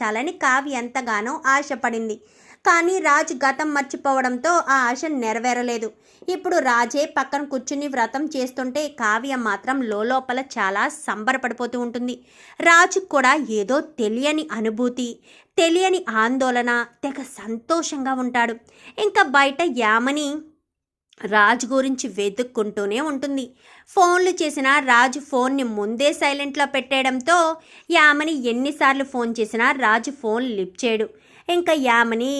చాలని కావ్య ఎంతగానో ఆశపడింది. కానీ రాజ్ గతం మర్చిపోవడంతో ఆ ఆశ నెరవేరలేదు. ఇప్పుడు రాజే పక్కన కూర్చుని వ్రతం చేస్తుంటే కావ్య మాత్రం లోపల చాలా సంబరపడిపోతూ ఉంటుంది. రాజు కూడా ఏదో తెలియని అనుభూతి, తెలియని ఆందోళన, తెగ సంతోషంగా ఉంటాడు. ఇంకా బయట యామని రాజు గురించి వెతుక్కుంటూనే ఉంటుంది. ఫోన్లు చేసినా రాజు ఫోన్ని ముందే సైలెంట్లో పెట్టేయడంతో యామని ఎన్నిసార్లు ఫోన్ చేసినా రాజు ఫోన్ లిఫ్ట్ చేయడు. ఇంకా యామని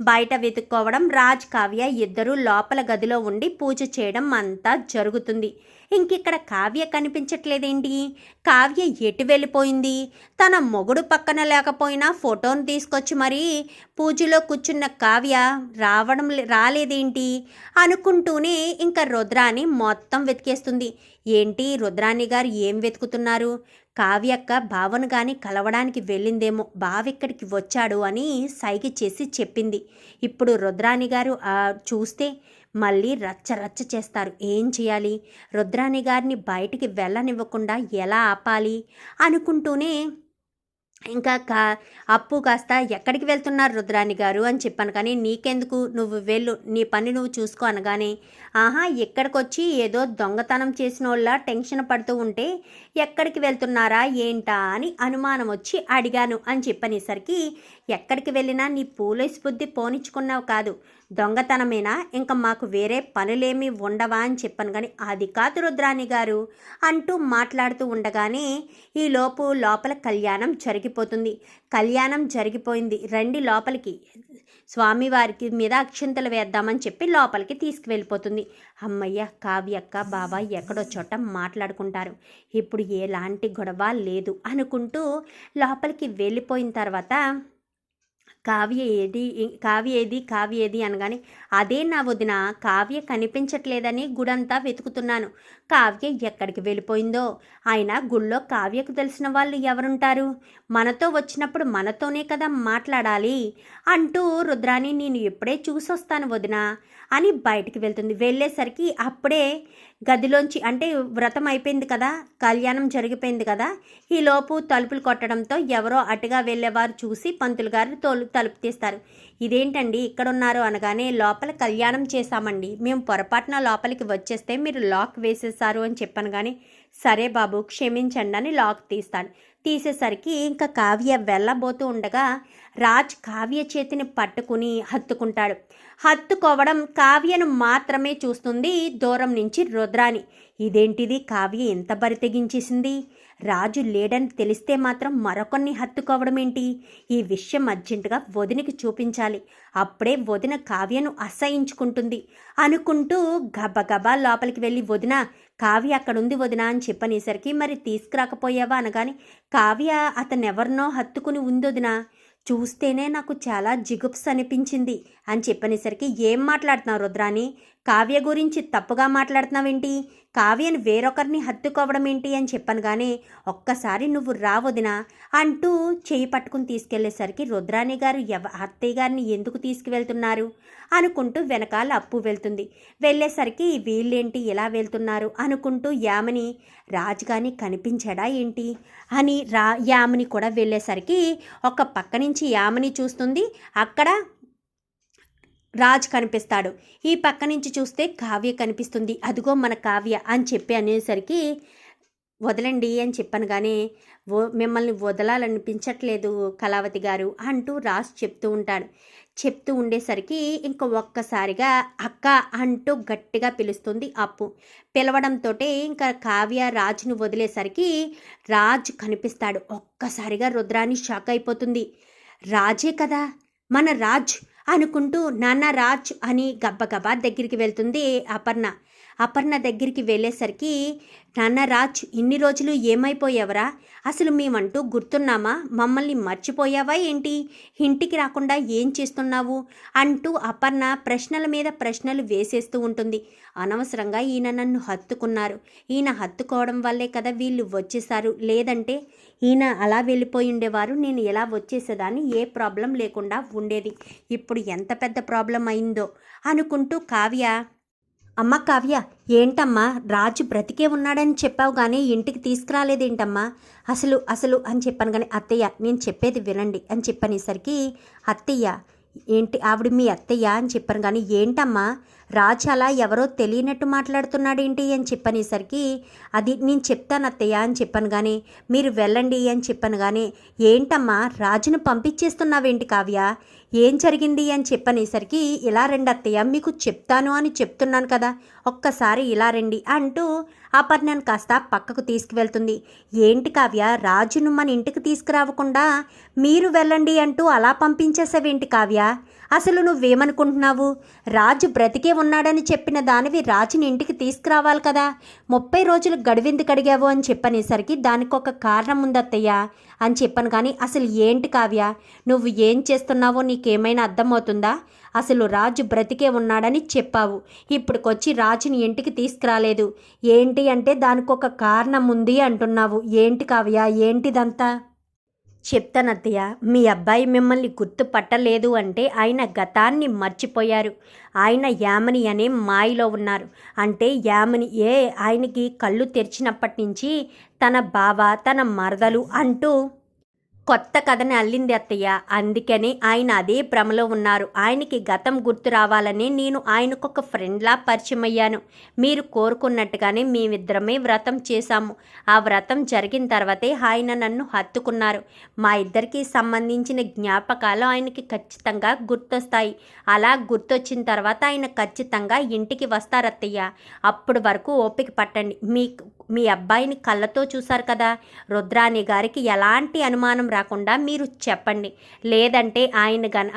బయట వెతుక్కోవడం, రాజ్ కావ్య ఇద్దరూ లోపల గదిలో ఉండి పూజ చేయడం అంతా జరుగుతుంది. ఇంకిక్కడ కావ్య కనిపించట్లేదేంటి? కావ్య ఎటు వెళ్ళిపోయింది? తన మొగుడు పక్కన లేకపోయినా ఫోటోను తీసుకొచ్చి మరీ పూజలో కూర్చున్న కావ్య రాలేదేంటి అనుకుంటూనే ఇంకా రుద్రాని మొత్తం వెతికేస్తుంది. ఏంటి రుద్రాణి గారు ఏం వెతుకుతున్నారు? కావ్యక్క బావను కానీ కలవడానికి వెళ్ళిందేమో, బావెక్కడికి వచ్చాడు అని సైగ చేసి చెప్పింది. ఇప్పుడు రుద్రాణి గారు చూస్తే మళ్ళీ రచ్చ రచ్చ చేస్తారు. ఏం చేయాలి? రుద్రాణి గారిని బయటికి వెళ్ళనివ్వకుండా ఎలా ఆపాలి అనుకుంటూనే ఇంకా అప్పు కాస్త ఎక్కడికి వెళ్తున్నారు రుద్రాణి గారు అని చెప్పాను. కానీ నీకెందుకు, నువ్వు వెళ్ళు, నీ పని నువ్వు చూసుకో అనగానే, ఆహా ఇక్కడికి వచ్చి ఏదో దొంగతనం చేసిన వాళ్ళ టెన్షన్ పడుతూ ఉంటే ఎక్కడికి వెళ్తున్నారా ఏంటా అని అనుమానం వచ్చి అడిగాను అని చెప్పనేసరికి, ఎక్కడికి వెళ్ళినా నీ పోలీస్ బుద్ధి పోనిచ్చుకున్నావు కాదు, దొంగతనమేనా, ఇంకా మాకు వేరే పనులేమీ ఉండవా అని చెప్పాను. కానీ అది కాదు రుద్రాణి గారు అంటూ మాట్లాడుతూ ఉండగానే ఈలోపు లోపల కళ్యాణం జరిగిపోతుంది. కళ్యాణం జరిగిపోయింది, రండి లోపలికి, స్వామివారికి మీద అక్షింతలు వేద్దామని చెప్పి లోపలికి తీసుకువెళ్ళిపోతుంది. అమ్మయ్య, కావ్యక్క బావ ఎక్కడో చోట మాట్లాడుకుంటారు, ఇప్పుడు ఎలాంటి గొడవ లేదు అనుకుంటూ లోపలికి వెళ్ళిపోయిన తర్వాత కావ్య ఏది అనగానే, అదే నా వదిన, కావ్య కనిపించట్లేదని గుడంతా వెతుకుతున్నాను, కావ్య ఎక్కడికి వెళ్ళిపోయిందో. అయినా గుళ్ళో కావ్యకు తెలిసిన వాళ్ళు ఎవరుంటారు? మనతో వచ్చినప్పుడు మనతోనే కదా మాట్లాడాలి అంటూ రుద్రాని నేను ఎప్పుడే చూసొస్తాను వదిన అని బయటికి వెళ్తుంది. వెళ్ళేసరికి అప్పుడే గదిలోంచి, అంటే వ్రతం అయిపోయింది కదా, కళ్యాణం జరిగిపోయింది కదా, ఈలోపు తలుపులు కొట్టడంతో ఎవరో అటుగా వెళ్ళేవారు చూసి పంతులు గారు తలుపు తీస్తారు. ఇదేంటండి ఇక్కడున్నారు అనగానే, లోపల కళ్యాణం చేశామండి, మేము పొరపాటున లోపలికి వచ్చేస్తే మీరు లాక్ వేసేసారు అని చెప్పాను. కానీ సరే బాబు క్షమించండి అని లాక్ తీసేసరికి ఇంకా కావ్య వెళ్ళబోతూ ఉండగా రాజ్ కావ్య చేతిని పట్టుకుని హత్తుకుంటాడు. హత్తుకోవడం కావ్యను మాత్రమే చూస్తుంది దూరం నుంచి రుద్రాని. ఇదేంటిది, కావ్య ఎంత బరి తెగించేసింది? రాజు లేడని తెలిస్తే మాత్రం మరొకరిని హత్తుకోవడం ఏంటి? ఈ విషయం అర్జెంటుగా వదినకి చూపించాలి, అప్పుడే వదిన కావ్యను అసహించుకుంటుంది అనుకుంటూ గబగబా లోపలికి వెళ్ళి, వదిన కావ్య అక్కడుంది వదిన అని చెప్పనేసరికి, మరి తీసుకురాకపోయావా అనగానే, కావ్య అతనెవరినో హత్తుకుని ఉంది వదిన, చూస్తేనే నాకు చాలా జిగుప్స్ అనిపించింది అని చెప్పనేసరికి, ఏం మాట్లాడుతున్నావు రుద్రాని, కావ్య గురించి తప్పుగా మాట్లాడుతున్నావేంటి, కావ్యను వేరొకరిని హత్తుకోవడం ఏంటి అని చెప్పాను. కానీ ఒక్కసారి నువ్వు రావదినా అంటూ చేయి పట్టుకుని తీసుకెళ్లేసరికి రుద్రాణి గారు అత్తయ్య గారిని ఎందుకు తీసుకువెళ్తున్నారు అనుకుంటూ వెనకాల అప్పు వెళ్తుంది. వెళ్ళేసరికి వీళ్ళేంటి ఎలా వెళ్తున్నారు అనుకుంటూ యామిని, రాజుగాని కనిపించాడా ఏంటి అని యామిని కూడా వెళ్ళేసరికి ఒక పక్క నుంచి యామిని చూస్తుంది, అక్కడ రాజ్ కనిపిస్తాడు. ఈ పక్క నుంచి చూస్తే కావ్య కనిపిస్తుంది, అదిగో మన కావ్య అని చెప్పి అనేసరికి, వదలండి అని చెప్పాను. కానీ మిమ్మల్ని వదలాలనిపించట్లేదు కళావతి గారు అంటూ రాజ్ చెప్తూ ఉండేసరికి ఇంకా ఒక్కసారిగా అక్క అంటూ గట్టిగా పిలుస్తుంది అప్పు. పిలవడంతో ఇంకా కావ్య రాజ్ను వదిలేసరికి రాజ్ కనిపిస్తాడు. ఒక్కసారిగా రుద్రాని షాక్ అయిపోతుంది. రాజే కదా మన రాజ్ అనుకుంటూ నాన్న రాజ్ అని గబ్బగబా దగ్గరికి వెళ్తుంది అపర్ణ దగ్గరికి వెళ్ళేసరికి, నాన్న రాజ్ ఇన్ని రోజులు ఏమైపోయావరా, అసలు మేమంటూ గుర్తున్నామా, మమ్మల్ని మర్చిపోయావా ఏంటి, ఇంటికి రాకుండా ఏం చేస్తున్నావు అంటూ అపర్ణ ప్రశ్నల మీద ప్రశ్నలు వేసేస్తూ ఉంటుంది. అనవసరంగా ఈయన నన్ను హత్తుకున్నారు, ఈయన హత్తుకోవడం వల్లే కదా వీళ్ళు వచ్చేసారు, లేదంటే ఈయన అలా వెళ్ళిపోయి ఉండేవారు, నేను ఎలా వచ్చేసేదాన్ని, ఏ ప్రాబ్లం లేకుండా ఉండేది, ఇప్పుడు ఎంత పెద్ద ప్రాబ్లం అయిందో అనుకుంటూ కావ్య అమ్మ కావ్య, ఏంటమ్మా రాజు బ్రతికే ఉన్నాడని చెప్పావు కానీ ఇంటికి తీసుకురాలేదేంటమ్మా? అసలు అసలు అని చెప్పాను కానీ అత్తయ్య నేను చెప్పేది వినండి అని చెప్పనేసరికి, అత్తయ్య ఏంటి ఆవిడ మీ అత్తయ్య అని చెప్పాను కానీ ఏంటమ్మా రాజు అలా ఎవరో తెలియనట్టు మాట్లాడుతున్నాడేంటి అని చెప్పనేసరికి, అది నేను చెప్తాను అత్తయ్య అని చెప్పాను కానీ మీరు వెళ్ళండి అని చెప్పాను కానీ ఏంటమ్మా రాజును పంపించేస్తున్నావేంటి కావ్య, ఏం జరిగింది అని చెప్పనేసరికి, ఇలా రండి అత్తయ్య మీకు చెప్తాను అని చెప్తున్నాను కదా, ఒక్కసారి ఇలా రండి అంటూ అపర్ణను కాస్త పక్కకు తీసుకువెళ్తుంది. ఏంటి కావ్య, రాజును మన ఇంటికి తీసుకురావకుండా మీరు వెళ్ళండి అంటూ అలా పంపించేసావేంటి కావ్య? అసలు నువ్వేమనుకుంటున్నావు? రాజు బ్రతికే ఉన్నాడని చెప్పిన దానివి రాజుని ఇంటికి తీసుకురావాలి కదా, 30 రోజులు గడివెందుకు అడిగావు అని చెప్పనేసరికి, దానికి ఒక కారణం ఉంది అత్తయ్య అని చెప్పాను కానీ అసలు ఏంటి కావ్య, నువ్వు ఏం చేస్తున్నావో నీకేమైనా అర్థమవుతుందా? అసలు రాజు బ్రతికే ఉన్నాడని చెప్పావు, ఇప్పటికొచ్చి రాజుని ఇంటికి తీసుకురాలేదు, ఏంటి అంటే దానికి ఒక కారణం ఉంది అంటున్నావు. ఏంటి కావ్య, ఏంటిదంతా? చెప్తానత్తయ్య, మీ అబ్బాయి మిమ్మల్ని గుర్తుపట్టలేదు అంటే ఆయన గతాన్ని మర్చిపోయారు. ఆయన యామిని అనే మాయలో ఉన్నారు. అంటే యామిని ఆయనకి కళ్ళు తెరిచినప్పటి నుంచి తన బావ, తన మరదలు అంటూ కొత్త కథని అల్లింది అత్తయ్య. అందుకని ఆయన అదే భ్రమలో ఉన్నారు. ఆయనకి గతం గుర్తు రావాలని నేను ఆయనకొక ఫ్రెండ్లా పరిచయం అయ్యాను. మీరు కోరుకున్నట్టుగానే మేమిద్దరమే వ్రతం చేశాము. ఆ వ్రతం జరిగిన తర్వాతే ఆయన నన్ను హత్తుకున్నారు. మా ఇద్దరికి సంబంధించిన జ్ఞాపకాలు ఆయనకి ఖచ్చితంగా గుర్తొస్తాయి. అలా గుర్తొచ్చిన తర్వాత ఆయన ఖచ్చితంగా ఇంటికి వస్తారు అత్తయ్య. అప్పటి వరకు ఓపిక పట్టండి. మీ అబ్బాయిని కళ్ళతో చూశారు కదా, రుద్రాణి గారికి ఎలాంటి అనుమానం రాకుండా మీరు చెప్పండి. లేదంటే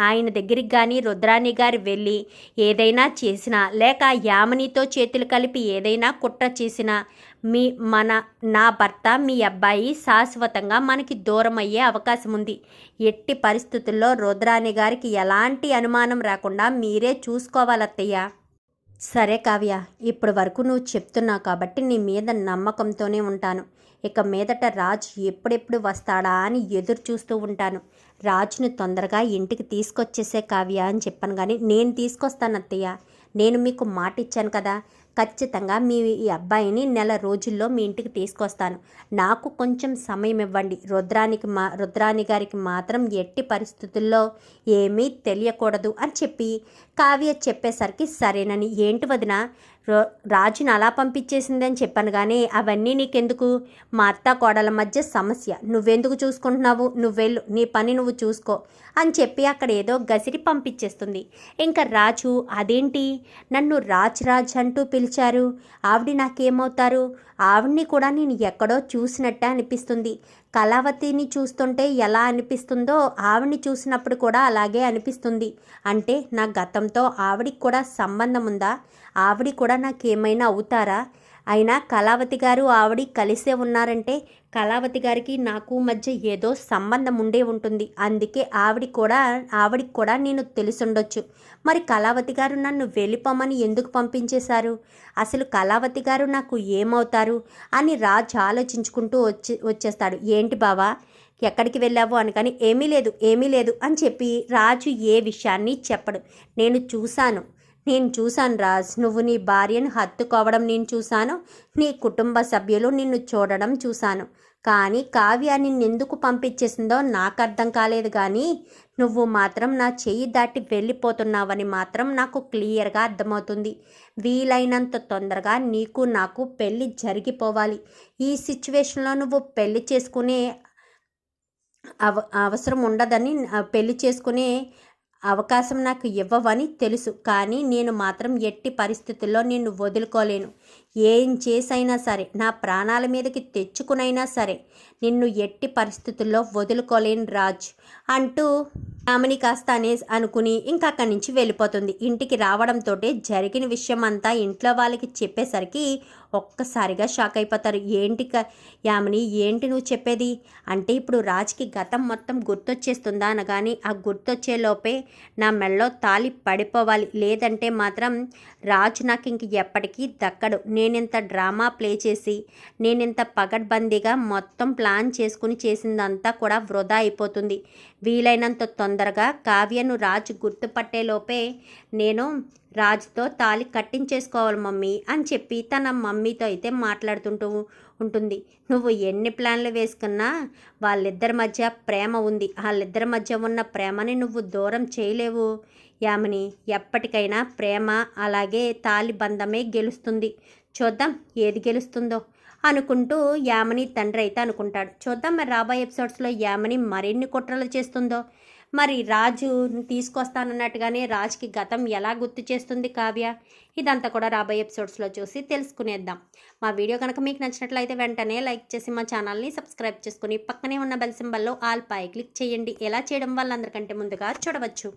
ఆయన దగ్గరికి కానీ రుద్రాణి గారు వెళ్ళి ఏదైనా చేసినా, లేక యామినితో చేతులు కలిపి ఏదైనా కుట్ర చేసినా నా భర్త మీ అబ్బాయి శాశ్వతంగా మనకి దూరం అయ్యే అవకాశం ఉంది. ఎట్టి పరిస్థితుల్లో రుద్రాణి గారికి ఎలాంటి అనుమానం రాకుండా మీరే చూసుకోవాలత్తయ్య. సరే కావ్య, ఇప్పటి వరకు నువ్వు చెప్తున్నావు కాబట్టి నీ మీద నమ్మకంతోనే ఉంటాను. ఇక మీదట రాజు ఎప్పుడెప్పుడు వస్తాడా అని ఎదురు చూస్తూ ఉంటాను. రాజును తొందరగా ఇంటికి తీసుకొచ్చేసే కావ్య అని చెప్పాను కానీ నేను తీసుకొస్తాను అత్తయ్య. నేను మీకు మాట ఇచ్చాను కదా, ఖచ్చితంగా ఈ అబ్బాయిని నెల రోజుల్లో మీ ఇంటికి తీసుకొస్తాను. నాకు కొంచెం సమయం ఇవ్వండి. రుద్రాణి గారికి మాత్రం ఎట్టి పరిస్థితుల్లో ఏమీ తెలియకూడదు అని చెప్పి కావ్య చెప్పేసరికి, సరేనని. ఏంటి వదిన రాజుని అలా పంపించేసిందని చెప్పాను కానీ అవన్నీ నీకెందుకు? మా అత్త కోడల మధ్య సమస్య, నువ్వెందుకు చూసుకుంటున్నావు? నువ్వెళ్ళు, నీ పని నువ్వు చూసుకో అని చెప్పి అక్కడ ఏదో గసిరి పంపించేస్తుంది. ఇంకా రాజు, అదేంటి నన్ను రాజ్ అంటూ పిలిచారు, ఆవిడ నాకేమవుతారు? ఆవిడ్ని కూడా నేను ఎక్కడో చూసినట్టే అనిపిస్తుంది. కళావతిని చూస్తుంటే ఎలా అనిపిస్తుందో ఆవిడ్ని చూసినప్పుడు కూడా అలాగే అనిపిస్తుంది. అంటే నా గతంతో ఆవిడికి కూడా సంబంధం ఉందా? ఆవిడ కూడా నాకేమైనా అవుతారా? అయినా కళావతి గారు ఆవిడ కలిసే ఉన్నారంటే కళావతి గారికి నాకు మధ్య ఏదో సంబంధం ఉండే ఉంటుంది. అందుకే ఆవిడికి కూడా నేను తెలుసుండొచ్చు. మరి కళావతి గారు నన్ను వెళ్ళిపోమని ఎందుకు పంపించేశారు? అసలు కళావతి గారు నాకు ఏమవుతారు అని రాజు ఆలోచించుకుంటూ వచ్చేస్తాడు. ఏంటి బావా, ఎక్కడికి వెళ్ళావు అనగాని ఏమీ లేదు అని చెప్పి రాజు ఏ విషయాన్ని చెప్పడు. నేను చూశాను రాజ్, నువ్వు నీ భార్యను హత్తుకోవడం నేను చూశాను, నీ కుటుంబ సభ్యులు నిన్ను చూడడం చూశాను. కానీ కావ్య నిన్నెందుకు పంపించేసిందో నాకు అర్థం కాలేదు. కానీ నువ్వు మాత్రం నా చెయ్యి దాటి వెళ్ళిపోతున్నావని మాత్రం నాకు క్లియర్గా అర్థమవుతుంది. వీలైనంత తొందరగా నీకు నాకు పెళ్ళి జరిగిపోవాలి. ఈ సిచ్యువేషన్లో నువ్వు పెళ్ళి చేసుకునే అవసరం ఉండదని, పెళ్ళి చేసుకునే అవకాశం నాకు ఇవ్వవని తెలుసు. కానీ నేను మాత్రం ఎట్టి పరిస్థితుల్లో నిన్ను వదులుకోలేను. ఏం చేసైనా సరే, నా ప్రాణాల మీదకి తెచ్చుకునైనా సరే నిన్ను ఎట్టి పరిస్థితుల్లో వదులుకోలేను రాజ్ అంటూ యామిని కాస్త అనుకుని ఇంకా అక్కడి నుంచి వెళ్ళిపోతుంది. ఇంటికి రావడంతో జరిగిన విషయం అంతా ఇంట్లో వాళ్ళకి చెప్పేసరికి ఒక్కసారిగా షాక్ అయిపోతారు. యామిని ఏంటి నువ్వు చెప్పేది? అంటే ఇప్పుడు రాజ్కి గతం మొత్తం గుర్తొచ్చేస్తుందా అనగాని, ఆ గుర్తొచ్చే లోపే నా మెళ్ళలో తాళి పడిపోవాలి, లేదంటే మాత్రం రాజు నాకు ఇంక ఎప్పటికీ దక్కడు. నేనెంత డ్రామా ప్లే చేసి, నేనెంత పగడ్బందీగా మొత్తం ప్లాన్ చేసుకుని చేసిందంతా కూడా వృధా అయిపోతుంది. వీలైనంత తొందరగా తొందరగా కావ్యను రాజు గుర్తుపట్టేలోపే నేను రాజుతో తాళి కట్టించేసుకోవాలి మమ్మీ అని చెప్పి తన మమ్మీతో అయితే మాట్లాడుతుంటూ ఉంటుంది. నువ్వు ఎన్ని ప్లాన్లు వేసుకున్నా వాళ్ళిద్దరి మధ్య ప్రేమ ఉంది. వాళ్ళిద్దరి మధ్య ఉన్న ప్రేమని నువ్వు దూరం చేయలేవు యామిని. ఎప్పటికైనా ప్రేమ అలాగే తాళి బంధమే గెలుస్తుంది. చూద్దాం ఏది గెలుస్తుందో అనుకుంటూ యామిని తండ్రి అయితే అనుకుంటాడు. చూద్దాం మరి రాబోయే ఎపిసోడ్స్లో యామిని మరిన్ని కుట్రలు చేస్తుందో, మరి రాజు తీసుకొస్తానన్నట్టుగానే రాజుకి గతం ఎలా గుర్తు చేస్తుంది కావ్య, ఇదంతా కూడా రాబోయే ఎపిసోడ్స్లో చూసి తెలుసుకునేద్దాం. మా వీడియో కనుక మీకు నచ్చినట్లయితే వెంటనే లైక్ చేసి మా ఛానల్ని సబ్స్క్రైబ్ చేసుకుని పక్కనే ఉన్న బెల్ సింబల్లో ఆల్ పై క్లిక్ చేయండి. ఎలా చేయడం వల్ల అందరికంటే ముందుగా చూడవచ్చు.